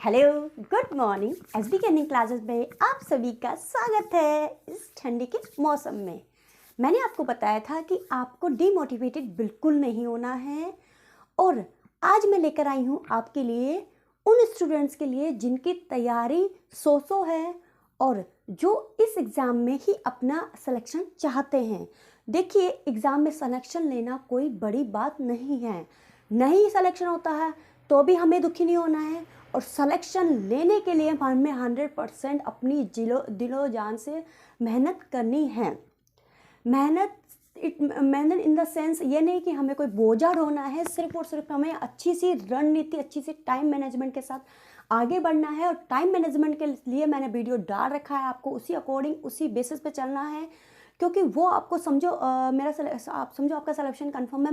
Hello, good morning. SB के earning classes में आप सभी का स्वागत है। इस ठंडी के मौसम में मैंने आपको बताया था कि आपको डीमोटिवेटेड बिल्कुल नहीं होना है। और आज मैं लेकर आई हूँ आपके लिए उन स्टूडेंट्स के लिए जिनकी तैयारी सो है और जो इस एग्ज़ाम में ही अपना सिलेक्शन चाहते हैं। देखिए, एग्ज़ाम में सिलेक्शन लेना कोई बड़ी बात नहीं है। नहीं सिलेक्शन होता है तो भी हमें दुखी नहीं होना है, और सिलेक्शन लेने के लिए हमें 100% अपनी दिलो जान से मेहनत करनी है। मेहनत इन द सेंस ये नहीं कि हमें कोई बोझा ढोना है, सिर्फ और सिर्फ हमें अच्छी सी रणनीति, अच्छी सी टाइम मैनेजमेंट के साथ आगे बढ़ना है। और टाइम मैनेजमेंट के लिए मैंने वीडियो डाल रखा है, आपको उसी अकॉर्डिंग उसी बेसिस पे चलना है, क्योंकि वो आपको समझो आप समझो आपका सिलेक्शन कंफर्म है।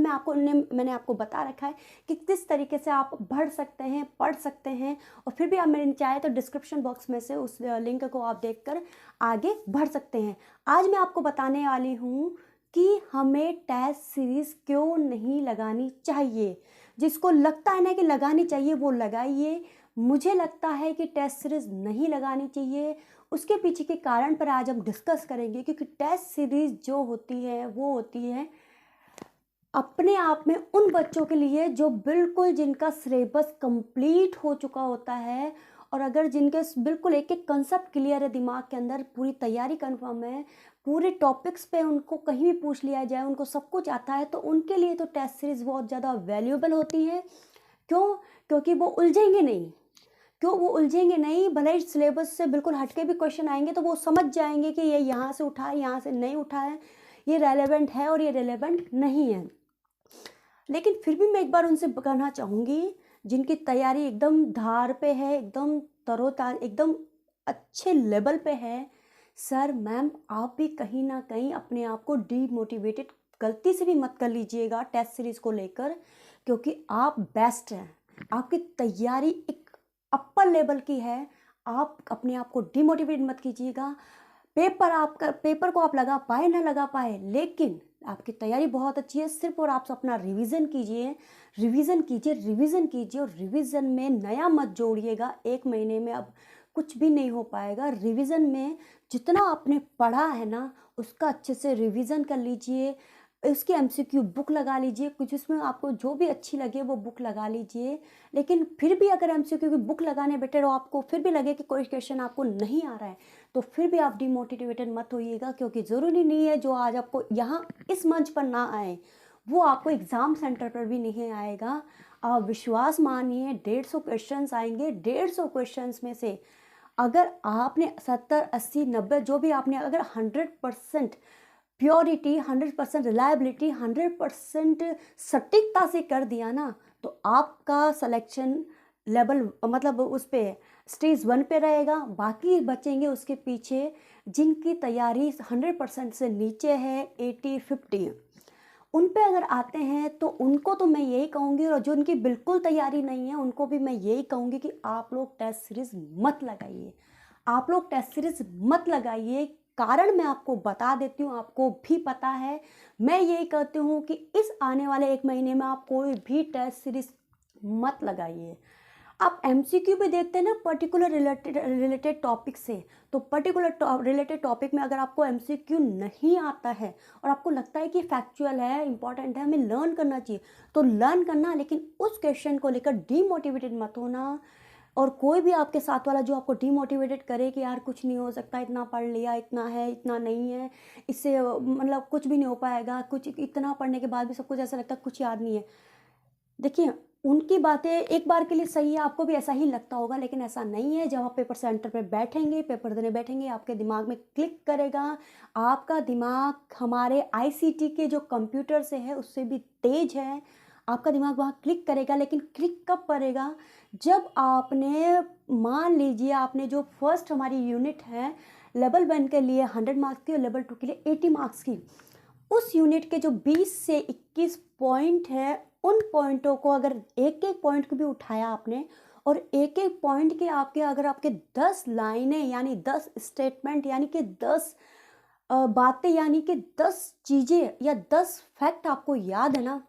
मैंने आपको बता रखा है कि किस तरीके से आप बढ़ सकते हैं, पढ़ सकते हैं। और फिर भी आप मेरे चाहे तो डिस्क्रिप्शन बॉक्स में से उस लिंक को आप देखकर आगे बढ़ सकते हैं। आज मैं आपको बताने वाली हूँ कि हमें टेस्ट सीरीज़ क्यों नहीं लगानी चाहिए। जिसको लगता है ना कि लगानी चाहिए वो लगाइए। मुझे लगता है कि टेस्ट सीरीज़ नहीं लगानी चाहिए। उसके पीछे के कारण पर आज हम डिस्कस करेंगे, क्योंकि टेस्ट सीरीज़ जो होती है वो होती है अपने आप में उन बच्चों के लिए जो बिल्कुल जिनका सिलेबस कंप्लीट हो चुका होता है, और अगर जिनके बिल्कुल एक एक कंसेप्ट क्लियर है, दिमाग के अंदर पूरी तैयारी कंफर्म है, पूरे टॉपिक्स पे उनको कहीं भी पूछ लिया जाए उनको सब कुछ आता है, तो उनके लिए तो टेस्ट सीरीज़ बहुत ज़्यादा वैल्यूएबल होती है। क्यों? क्योंकि वो उलझेंगे नहीं। भले ही सिलेबस से बिल्कुल हटके भी क्वेश्चन आएंगे तो वो समझ जाएंगे कि ये यहाँ से उठा है, यहाँ से नहीं उठा है, ये रेलेवेंट है और ये रेलेवेंट नहीं है। लेकिन फिर भी मैं एक बार उनसे कहना चाहूँगी जिनकी तैयारी एकदम धार पे है, एकदम तरोताज़ा, एकदम अच्छे लेवल पे है, सर मैम आप भी कहीं ना कहीं अपने आप को डीमोटिवेटेड गलती से भी मत कर लीजिएगा टेस्ट सीरीज़ को लेकर, क्योंकि आप बेस्ट हैं। आपकी तैयारी एक अपर लेवल की है। आप अपने आप को डिमोटिवेट मत कीजिएगा। पेपर को आप लगा पाए ना लगा पाए, लेकिन आपकी तैयारी बहुत अच्छी है। सिर्फ और आप अपना रिवीजन कीजिए, रिवीजन कीजिए, रिवीजन कीजिए। और रिवीजन में नया मत जोड़िएगा। एक महीने में अब कुछ भी नहीं हो पाएगा। रिवीजन में जितना आपने पढ़ा है ना उसका अच्छे से रिवीजन कर लीजिए। उसकी एमसीक्यू बुक लगा लीजिए, कुछ उसमें आपको जो भी अच्छी लगे वो बुक लगा लीजिए। लेकिन फिर भी अगर एमसीक्यू की बुक लगाने बैठे और आपको फिर भी लगे कि कोई क्वेश्चन आपको नहीं आ रहा है, तो फिर भी आप डिमोटिवेटेड मत होइएगा, क्योंकि ज़रूरी नहीं है जो आज आपको यहाँ इस मंच पर ना आए वो आपको एग्ज़ाम सेंटर पर भी नहीं आएगा। आप विश्वास मानिए, 150 क्वेश्चंस आएंगे। 150 क्वेश्चंस में से अगर आपने 70, 80, 90 जो भी आपने अगर 100% प्योरिटी, 100% रिलायबिलिटी, 100% सटीकता से कर दिया ना, तो आपका सिलेक्शन लेवल मतलब उस पे स्टेज 1 पे रहेगा। बाकी बचेंगे उसके पीछे जिनकी तैयारी 100% से नीचे है, 80, 50। उन पे अगर आते हैं तो उनको तो मैं यही कहूँगी, और जो उनकी बिल्कुल तैयारी नहीं है उनको भी मैं यही कहूँगी कि आप लोग टेस्ट सीरीज़ मत लगाइए। आप लोग टेस्ट सीरीज़ मत लगाइए। कारण मैं आपको बता देती हूँ, आपको भी पता है। मैं यही कहती हूँ कि इस आने वाले एक महीने में आप कोई भी टेस्ट सीरीज़ मत लगाइए। आप एमसीक्यू भी देखते हैं ना पर्टिकुलर रिलेटेड टॉपिक से, तो पर्टिकुलर रिलेटेड टॉपिक में अगर आपको एमसीक्यू नहीं आता है और आपको लगता है कि फैक्चुअल है, इंपॉर्टेंट है, हमें लर्न करना चाहिए, तो लर्न करना, लेकिन उस क्वेश्चन को लेकर डीमोटिवेटेड मत होना। और कोई भी आपके साथ वाला जो आपको डीमोटिवेटेड करे कि यार कुछ नहीं हो सकता, इतना पढ़ लिया, इतना है, इतना नहीं है, इससे मतलब कुछ भी नहीं हो पाएगा, कुछ इतना पढ़ने के बाद भी सब कुछ ऐसा लगता है कुछ याद नहीं है। देखिए, उनकी बातें एक बार के लिए सही है, आपको भी ऐसा ही लगता होगा, लेकिन ऐसा नहीं है। जब आप पेपर सेंटर पे बैठेंगे, पेपर देने बैठेंगे, आपके दिमाग में क्लिक करेगा। आपका दिमाग हमारे आईसीटी के जो कंप्यूटर से है उससे भी तेज है। आपका दिमाग वहाँ क्लिक करेगा, लेकिन क्लिक कब करेगा? जब आपने, मान लीजिए आपने जो फर्स्ट हमारी यूनिट है लेवल 1 के लिए 100 मार्क्स की और लेवल 2 के लिए 80 मार्क्स की, उस यूनिट के जो 20 से 21 पॉइंट है, उन पॉइंटों को अगर एक एक पॉइंट को भी उठाया आपने, और एक एक पॉइंट के आपके अगर आपके 10 लाइनें यानी 10 स्टेटमेंट यानी कि 10 बातें यानी कि 10 चीज़ें या 10 फैक्ट आपको याद है ना,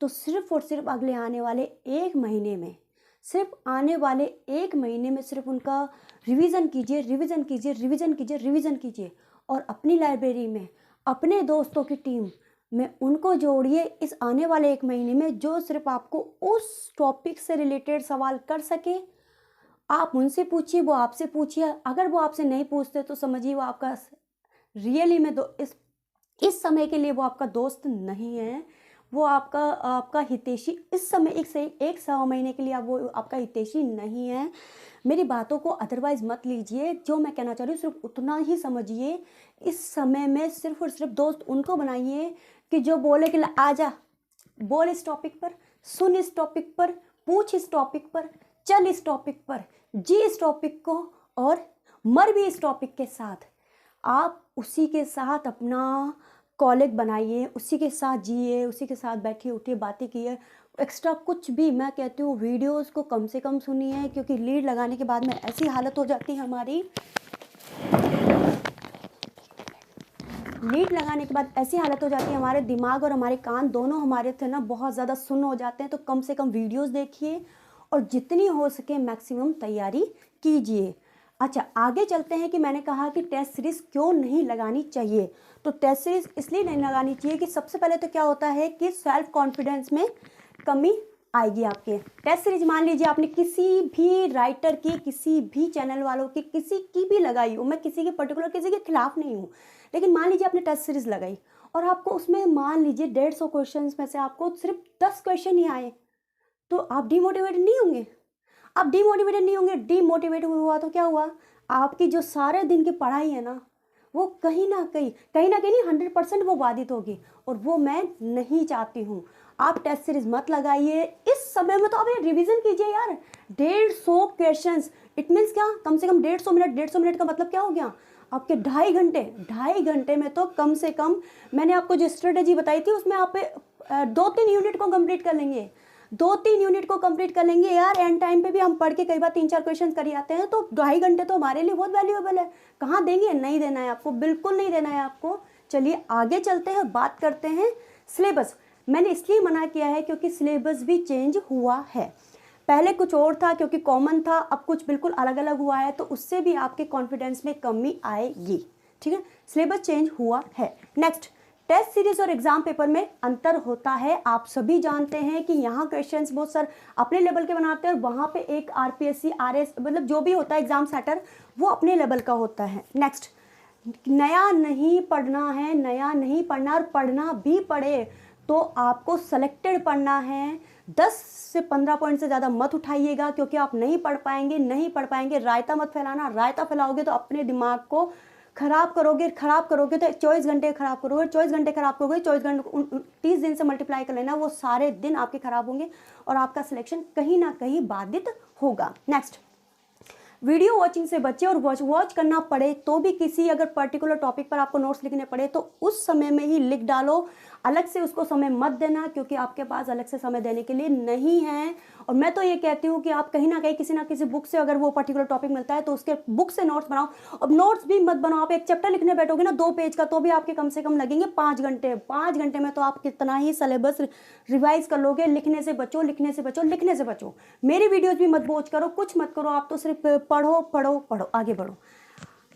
तो सिर्फ और सिर्फ अगले आने वाले एक महीने में सिर्फ आने वाले 1 महीने में सिर्फ उनका रिवीजन कीजिए, रिवीजन कीजिए, रिवीजन कीजिए, रिवीजन कीजिए। और अपनी लाइब्रेरी में अपने दोस्तों की टीम में उनको जोड़िए इस आने वाले 1 महीने में, जो सिर्फ आपको उस टॉपिक से रिलेटेड सवाल कर सके। आप उनसे पूछिए, वो आपसे पूछिए। अगर वो आपसे नहीं पूछते तो समझिए वो आपका रियली में इस समय के लिए वो आपका दोस्त नहीं है, वो आपका हितैषी इस समय एक सवा महीने के लिए वो आपका हितैषी नहीं है। मेरी बातों को अदरवाइज मत लीजिए, जो मैं कहना चाह रही हूँ सिर्फ उतना ही समझिए। इस समय में सिर्फ और सिर्फ दोस्त उनको बनाइए कि जो बोले कि आजा, बोल इस टॉपिक पर, सुन इस टॉपिक पर, पूछ इस टॉपिक पर, चल इस टॉपिक पर, जी इस टॉपिक को, और मर भी इस टॉपिक के साथ। आप उसी के साथ अपना कॉलेज बनाइए, उसी के साथ जिए, उसी के साथ बैठिए उठिए बातें कीजिए। एक्स्ट्रा कुछ भी, मैं कहती हूँ वीडियोस को कम से कम सुनिए, क्योंकि लीड लगाने के बाद में ऐसी हालत हो जाती है हमारी, लीड लगाने के बाद ऐसी हालत हो जाती है, हमारे दिमाग और हमारे कान दोनों हमारे थे ना बहुत ज़्यादा सुन्न हो जाते हैं। तो कम से कम वीडियोस देखिए और जितनी हो सके मैक्सिमम तैयारी कीजिए। अच्छा, आगे चलते हैं कि मैंने कहा कि टेस्ट सीरीज़ क्यों नहीं लगानी चाहिए। तो टेस्ट सीरीज़ इसलिए नहीं लगानी चाहिए कि सबसे पहले तो क्या होता है कि सेल्फ कॉन्फिडेंस में कमी आएगी आपके। टेस्ट सीरीज मान लीजिए आपने किसी भी राइटर की, किसी भी चैनल वालों की, किसी की भी लगाई हो, मैं किसी के पर्टिकुलर किसी के खिलाफ नहीं हूँ, लेकिन मान लीजिए आपने टेस्ट सीरीज लगाई और आपको उसमें मान लीजिए 150 क्वेश्चन में से आपको सिर्फ 10 क्वेश्चन ही आए, तो आप डिमोटिवेटेड नहीं होंगे? आप डिमोटिवेटेड नहीं होंगे। डिमोटिवेट हुआ तो क्या हुआ, आपकी जो सारे दिन की पढ़ाई है ना वो कहीं ना कहीं नहीं 100% वो बाधित होगी, और वो मैं नहीं चाहती हूँ। आप टेस्ट सीरीज मत लगाइए इस समय में, तो आप ये रिवीजन कीजिए यार। 150 क्वेश्चंस, इट मीन्स क्या, कम से कम 150 मिनट। 150 मिनट का मतलब क्या हो गया आपके 2.5 घंटे में तो कम से कम, मैंने आपको जो स्ट्रेटेजी बताई थी उसमें आप 2-3 यूनिट को कंप्लीट कर लेंगे। 2-3 यूनिट को कंप्लीट कर लेंगे यार। एंड टाइम पे भी हम पढ़ के कई बार 3-4 क्वेश्चन कर आते हैं, तो 2.5 घंटे तो हमारे लिए बहुत वैल्यूएबल है। कहाँ देंगे? नहीं देना है आपको, बिल्कुल नहीं देना है आपको। चलिए आगे चलते हैं, बात करते हैं सिलेबस। मैंने इसलिए मना किया है क्योंकि सिलेबस भी चेंज हुआ है। पहले कुछ और था क्योंकि कॉमन था, अब कुछ बिल्कुल अलग अलग हुआ है, तो उससे भी आपके कॉन्फिडेंस में कमी आएगी। ठीक है, सिलेबस चेंज हुआ है। नेक्स्ट, टेस्ट सीरीज और एग्जाम पेपर में अंतर होता है। आप सभी जानते हैं कि यहाँ क्वेश्चंस बहुत सारे अपने लेवल के बनाते हैं और वहाँ पे एक आरपीएससी आरएस मतलब जो भी होता है एग्जाम सेटर वो अपने लेवल का होता है। नेक्स्ट, नया नहीं पढ़ना है, नया नहीं पढ़ना, और पढ़ना भी पढ़े तो आपको सेलेक्टेड पढ़ना है। 10 से 15 पॉइंट से ज़्यादा मत उठाइएगा, क्योंकि आप नहीं पढ़ पाएंगे। रायता मत फैलाना, रायता फैलाओगे तो अपने दिमाग को खराब करोगे तो 24 घंटे खराब करोगे, 24 घंटे खराब करोगे, 24 घंटे 30 दिन से मल्टीप्लाई कर लेना, वो सारे दिन आपके खराब होंगे और आपका सिलेक्शन कहीं ना कहीं बाधित होगा। नेक्स्ट, वीडियो वॉचिंग से बचे, और वॉच करना पड़े तो भी किसी अगर पर्टिकुलर टॉपिक पर आपको नोट्स लिखने पड़े तो उस समय में ही लिख डालो, अलग से उसको समय मत देना, क्योंकि आपके पास अलग से समय देने के लिए नहीं है। और मैं तो ये कहती हूँ कि आप कहीं ना कहीं किसी ना किसी बुक से अगर वो पर्टिकुलर टॉपिक मिलता है तो उसके बुक से नोट्स बनाओ। अब नोट्स भी मत बनाओ, आप एक चैप्टर लिखने बैठोगे ना 2 पेज का, तो भी आपके कम से कम लगेंगे 5 घंटे। 5 घंटे में तो आप कितना ही सिलेबस रिवाइज कर लोगे। लिखने से बचो, लिखने से बचो, लिखने से बचो। मेरी वीडियोज भी मत वॉच करो, कुछ मत करो, आप तो सिर्फ पढ़ो पढ़ो पढ़ो, आगे बढ़ो।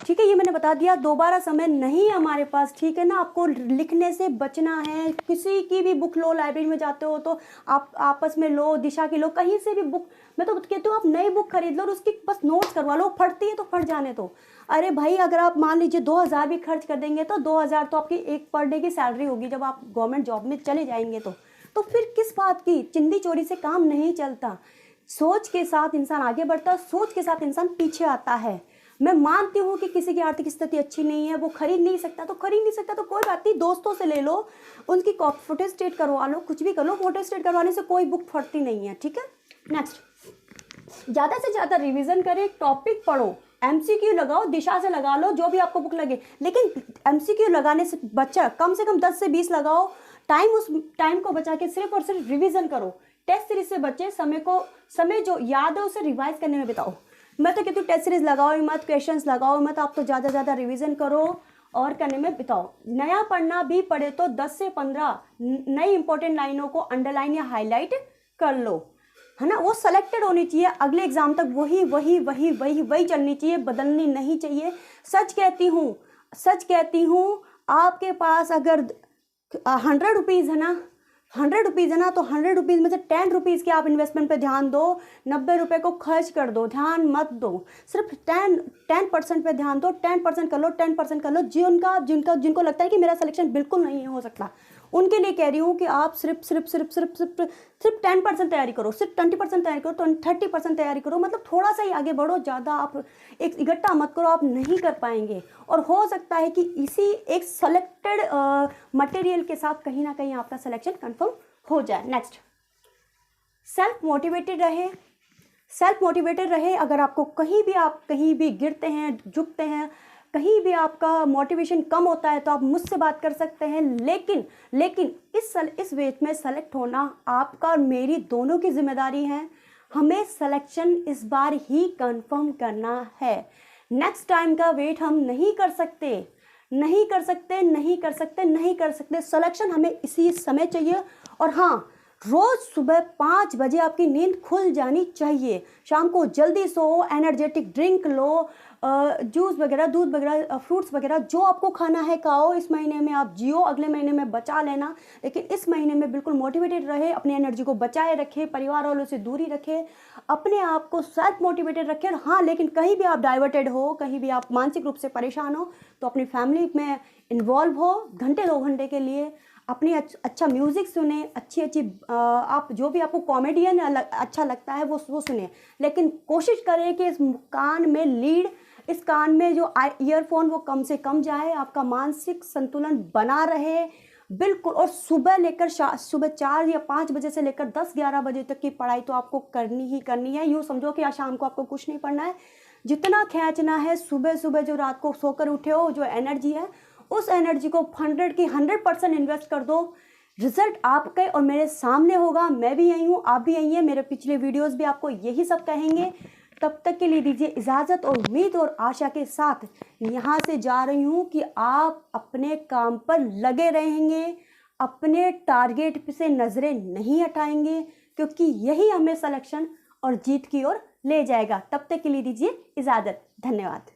ठीक है, ये मैंने बता दिया। दोबारा समय नहीं है हमारे पास, ठीक है ना। आपको लिखने से बचना है। किसी की भी बुक लो, लाइब्रेरी में जाते हो तो आप आपस में लो, दिशा की लो, कहीं से भी बुक, मैं तो कहती हूँ आप नई बुक खरीद लो और उसकी बस नोट्स करवा लो। फटती है तो फट जाने दो। अरे भाई, अगर आप मान लीजिए 2000 भी खर्च कर देंगे तो 2000 तो आपकी एक पर डे की सैलरी होगी जब आप गवर्नमेंट जॉब में चले जाएंगे तो फिर किस बात की चिंदी चोरी से काम नहीं चलता। सोच के साथ इंसान आगे बढ़ता है, सोच के साथ इंसान पीछे आता है। मैं मानती हूँ कि किसी की आर्थिक स्थिति अच्छी नहीं है, वो खरीद नहीं सकता तो कोई बात नहीं, दोस्तों से ले लो, उनकी फोटो स्टेट करवा लो, कुछ भी कर लो। फोटो स्टेट करवाने से कोई बुक फटती नहीं है। ठीक है, नेक्स्ट, ज़्यादा से ज़्यादा रिवीजन करें, टॉपिक पढ़ो, एमसीक्यू लगाओ, दिशा से लगा लो, जो भी आपको बुक लगे, लेकिन एमसीक्यू लगाने से बच्चा कम से कम 10 से 20 लगाओ। उस टाइम को बचा के सिर्फ और सिर्फ रिवीजन करो। टेस्ट सीरीज से बच्चे समय जो याद है उसे रिवाइज करने में बिताओ। मैं तो कहती हूँ टेस्ट सीरीज लगाओ ही मत, क्वेश्चंस लगाओ मत, आप तो ज़्यादा ज़्यादा रिवीजन करो और करने में बिताओ। नया पढ़ना भी पड़े तो 10 से 15 नई इंपॉर्टेंट लाइनों को अंडरलाइन या हाईलाइट कर लो। है ना, वो सेलेक्टेड होनी चाहिए, अगले एग्ज़ाम तक वही वही वही वही वही चलनी चाहिए, बदलनी नहीं चाहिए। सच कहती हूँ आपके पास अगर 100 रुपीज़ है ना, 100 रुपीज़ है ना, तो 100 रुपीज़ में से 10 रुपीज़ के आप इन्वेस्टमेंट पे ध्यान दो, 90 रुपये को खर्च कर दो, ध्यान मत दो, सिर्फ 10% पे ध्यान दो, 10% कर लो, 10% कर लो। जिनको लगता है कि मेरा सिलेक्शन बिल्कुल नहीं हो सकता, उनके लिए कह रही हूँ कि आप सिर्फ 10% तैयारी करो, सिर्फ 20% तैयारी करो, तो 30% तैयारी करो, मतलब थोड़ा सा ही आगे बढ़ो, ज़्यादा आप एक इकट्ठा मत करो, आप नहीं कर पाएंगे। और हो सकता है कि इसी एक सेलेक्टेड मटेरियल के साथ कहीं ना कहीं आपका सिलेक्शन कंफर्म हो जाए। नेक्स्ट, सेल्फ मोटिवेटेड रहे। अगर आपको कहीं भी गिरते हैं, झुकते हैं, कहीं भी आपका मोटिवेशन कम होता है, तो आप मुझसे बात कर सकते हैं। लेकिन इस वेट में सेलेक्ट होना आपका और मेरी दोनों की जिम्मेदारी है। हमें सिलेक्शन इस बार ही कंफर्म करना है। नेक्स्ट टाइम का वेट हम नहीं कर सकते। सिलेक्शन हमें इसी समय चाहिए। और हाँ, रोज़ सुबह 5 बजे आपकी नींद खुल जानी चाहिए। शाम को जल्दी सो, एनर्जेटिक ड्रिंक लो, जूस वगैरह, दूध वगैरह, फ्रूट्स वगैरह, जो आपको खाना है खाओ। इस महीने में आप जियो, अगले महीने में बचा लेना, लेकिन इस महीने में बिल्कुल मोटिवेटेड रहे, अपनी एनर्जी को बचाए रखे, परिवार वालों से दूरी रखे, अपने आप को सेल्फ मोटिवेटेड रखें। हाँ, लेकिन कहीं भी आप डाइवर्टेड हो, कहीं भी आप मानसिक रूप से परेशान हो, तो अपनी फैमिली में इन्वॉल्व हो, घंटे 2 घंटे के लिए अपनी अच्छा म्यूज़िक सुने, अच्छी आप जो भी आपको कॉमेडियन अच्छा लगता है वो सुने। लेकिन कोशिश करें कि इस कान में जो ईयरफोन वो कम से कम जाए, आपका मानसिक संतुलन बना रहे बिल्कुल। और सुबह 4 या 5 बजे से लेकर 10-11 बजे तक की पढ़ाई तो आपको करनी ही करनी है। यूँ समझो कि आज शाम को आपको कुछ नहीं पढ़ना है, जितना खींचना है सुबह जो रात को सोकर उठे हो, जो एनर्जी है, उस एनर्जी को 100% इन्वेस्ट कर दो। रिजल्ट आपके और मेरे सामने होगा। मैं भी यही हूँ, आप भी यही हैं, मेरे पिछले वीडियोस भी आपको यही सब कहेंगे। तब तक के लिए दीजिए इजाज़त, और उम्मीद और आशा के साथ यहाँ से जा रही हूँ कि आप अपने काम पर लगे रहेंगे, अपने टारगेट से नज़रें नहीं हटाएंगे, क्योंकि यही हमें सिलेक्शन और जीत की ओर ले जाएगा। तब तक के लिए दीजिए इजाज़त। धन्यवाद।